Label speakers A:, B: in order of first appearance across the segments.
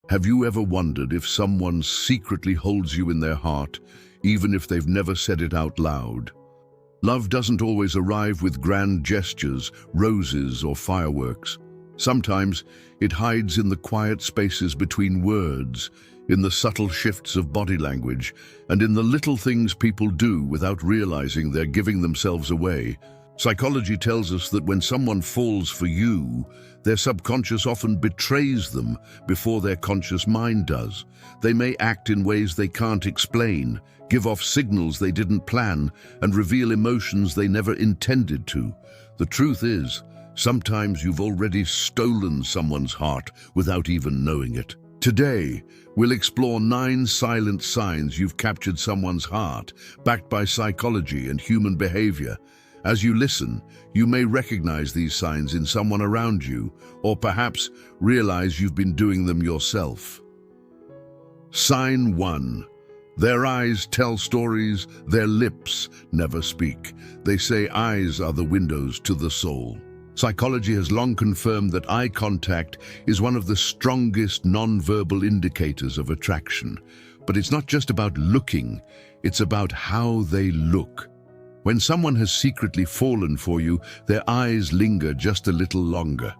A: Have you ever wondered if someone secretly holds you in their heart, even if they've never said it out loud? Love doesn't always arrive with grand gestures, roses, or fireworks. Sometimes it hides in the quiet spaces between words, in the subtle shifts of body language, and in the little things people do without realizing they're giving themselves away. Psychology tells us that when someone falls for you, their subconscious often betrays them before their conscious mind does. They may act in ways they can't explain, give off signals they didn't plan, and reveal emotions they never intended to. The truth is, sometimes you've already stolen someone's heart without even knowing it. Today, we'll explore 9 silent signs you've captured someone's heart, backed by psychology and human behavior. As you listen, you may recognize these signs in someone around you, or perhaps realize you've been doing them yourself. Sign 1. Their eyes tell stories, their lips never speak. They say eyes are the windows to the soul. Psychology has long confirmed that eye contact is one of the strongest non-verbal indicators of attraction. But it's not just about looking, it's about how they look. When someone has secretly fallen for you, their eyes linger just a little longer.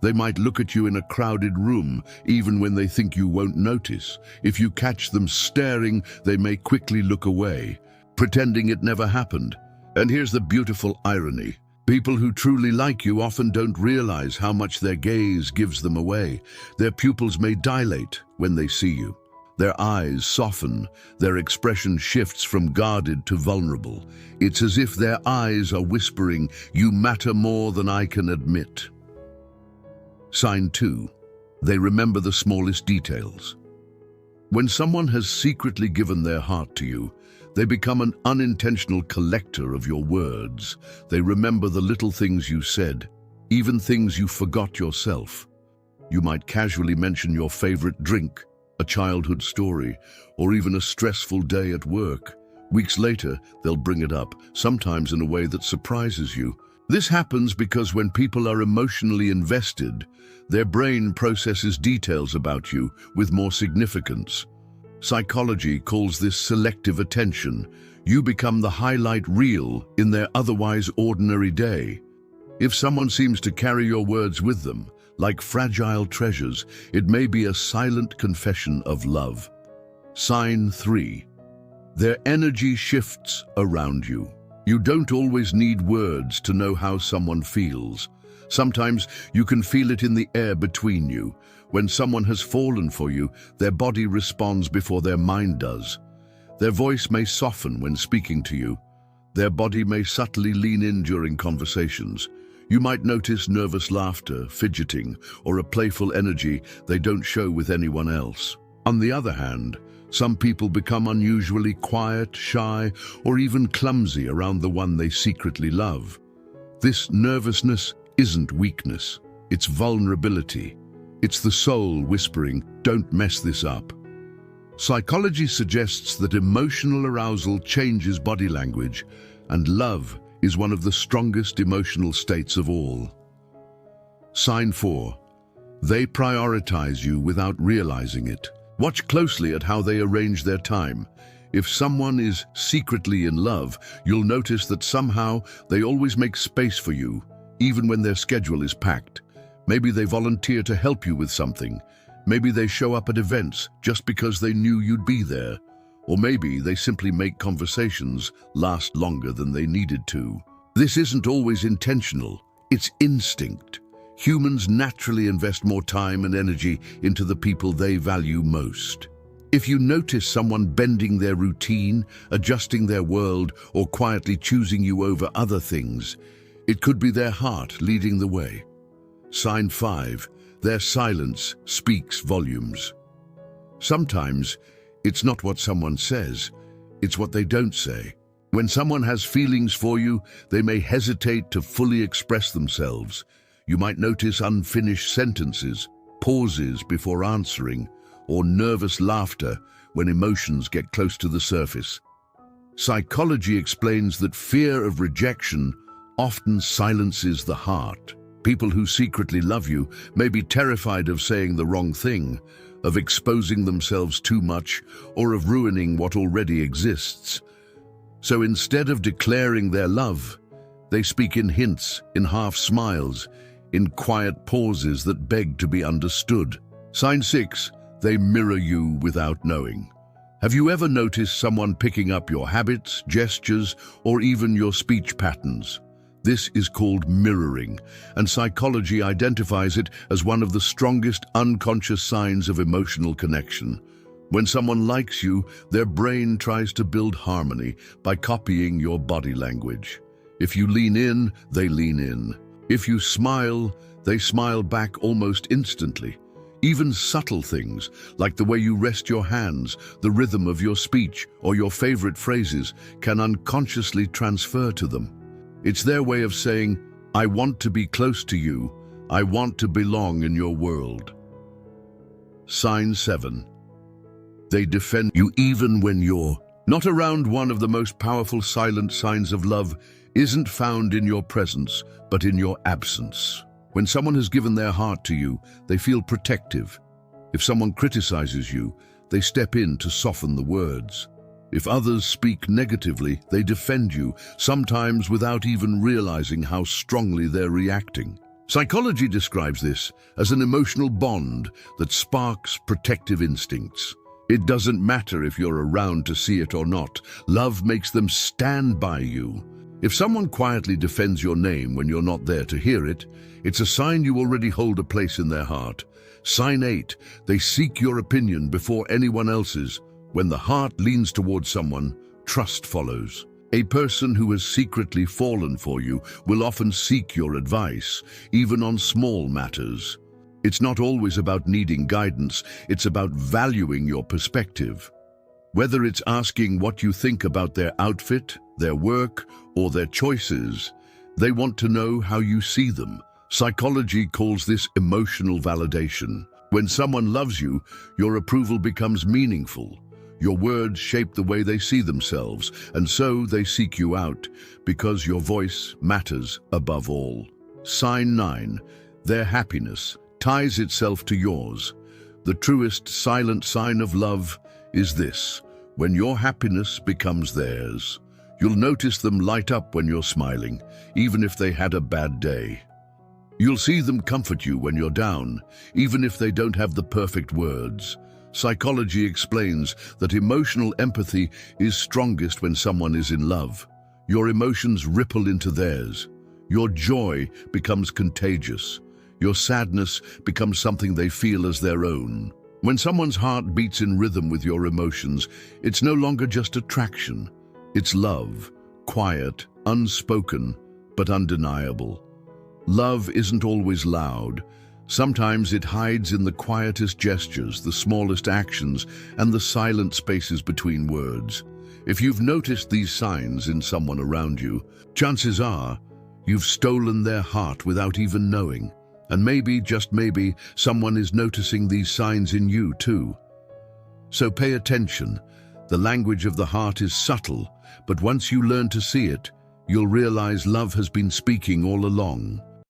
A: They might look at you in a crowded room, even when they think you won't notice. If you catch them staring, they may quickly look away, pretending it never happened. And here's the beautiful irony. People who truly like you often don't realize how much their gaze gives them away. Their pupils may dilate when they see you. Their eyes soften, their expression shifts from guarded to vulnerable. It's as if their eyes are whispering, "You matter more than I can admit." Sign 2. They remember the smallest details. When someone has secretly given their heart to you, they become an unintentional collector of your words. They remember the little things you said, even things you forgot yourself. You might casually mention your favorite drink, a childhood story, or even a stressful day at work. Weeks later, they'll bring it up, sometimes in a way that surprises you. This happens because when people are emotionally invested, their brain processes details about you with more significance. Psychology calls this selective attention. You become the highlight reel in their otherwise ordinary day. If someone seems to carry your words with them, like fragile treasures, it may be a silent confession of love. Sign 3. Their energy shifts around you. You don't always need words to know how someone feels. Sometimes you can feel it in the air between you. When someone has fallen for you, their body responds before their mind does. Their voice may soften when speaking to you. Their body may subtly lean in during conversations. You might notice nervous laughter, fidgeting, or a playful energy they don't show with anyone else. On the other hand, some people become unusually quiet, shy, or even clumsy around the one they secretly love. This nervousness isn't weakness, it's vulnerability. It's the soul whispering, "Don't mess this up." Psychology suggests that emotional arousal changes body language, and love is one of the strongest emotional states of all. Sign 4. They prioritize you without realizing it. Watch closely at how they arrange their time. If someone is secretly in love, you'll notice that somehow they always make space for you, even when their schedule is packed. Maybe they volunteer to help you with something. Maybe they show up at events just because they knew you'd be there. Or maybe they simply make conversations last longer than they needed to. This isn't always intentional, it's instinct. Humans naturally invest more time and energy into the people they value most. If you notice someone bending their routine, adjusting their world, or quietly choosing you over other things, it could be their heart leading the way. Sign 5. Their silence speaks volumes. Sometimes, it's not what someone says, it's what they don't say. When someone has feelings for you, they may hesitate to fully express themselves. You might notice unfinished sentences, pauses before answering, or nervous laughter when emotions get close to the surface. Psychology explains that fear of rejection often silences the heart. People who secretly love you may be terrified of saying the wrong thing, of exposing themselves too much, or of ruining what already exists. So instead of declaring their love, they speak in hints, in half smiles, in quiet pauses that beg to be understood. Sign 6, they mirror you without knowing. Have you ever noticed someone picking up your habits, gestures, or even your speech patterns? This is called mirroring, and psychology identifies it as one of the strongest unconscious signs of emotional connection. When someone likes you, their brain tries to build harmony by copying your body language. If you lean in, they lean in. If you smile, they smile back almost instantly. Even subtle things, like the way you rest your hands, the rhythm of your speech, or your favorite phrases, can unconsciously transfer to them. It's their way of saying, I want to be close to you. I want to belong in your world. Sign 7. They defend you even when you're not around. One of the most powerful silent signs of love isn't found in your presence, but in your absence. When someone has given their heart to you, they feel protective. If someone criticizes you, they step in to soften the words. If others speak negatively, they defend you, sometimes without even realizing how strongly they're reacting. Psychology describes this as an emotional bond that sparks protective instincts. It doesn't matter if you're around to see it or not. Love makes them stand by you. If someone quietly defends your name when you're not there to hear it, it's a sign you already hold a place in their heart. Sign 8. They seek your opinion before anyone else's. When the heart leans towards someone, trust follows. A person who has secretly fallen for you will often seek your advice, even on small matters. It's not always about needing guidance, it's about valuing your perspective. Whether it's asking what you think about their outfit, their work, or their choices, they want to know how you see them. Psychology calls this emotional validation. When someone loves you, your approval becomes meaningful. Your words shape the way they see themselves, and so they seek you out, because your voice matters above all. Sign 9. Their happiness ties itself to yours. The truest silent sign of love is this: when your happiness becomes theirs. You'll notice them light up when you're smiling, even if they had a bad day. You'll see them comfort you when you're down, even if they don't have the perfect words. Psychology explains that emotional empathy is strongest when someone is in love. Your emotions ripple into theirs. Your joy becomes contagious. Your sadness becomes something they feel as their own. When someone's heart beats in rhythm with your emotions, it's no longer just attraction. It's love, quiet, unspoken, but undeniable. Love isn't always loud. Sometimes it hides in the quietest gestures, the smallest actions, and the silent spaces between words. If you've noticed these signs in someone around you, chances are you've stolen their heart without even knowing. And maybe, just maybe, someone is noticing these signs in you too. So pay attention. The language of the heart is subtle, but once you learn to see it, you'll realize love has been speaking all along.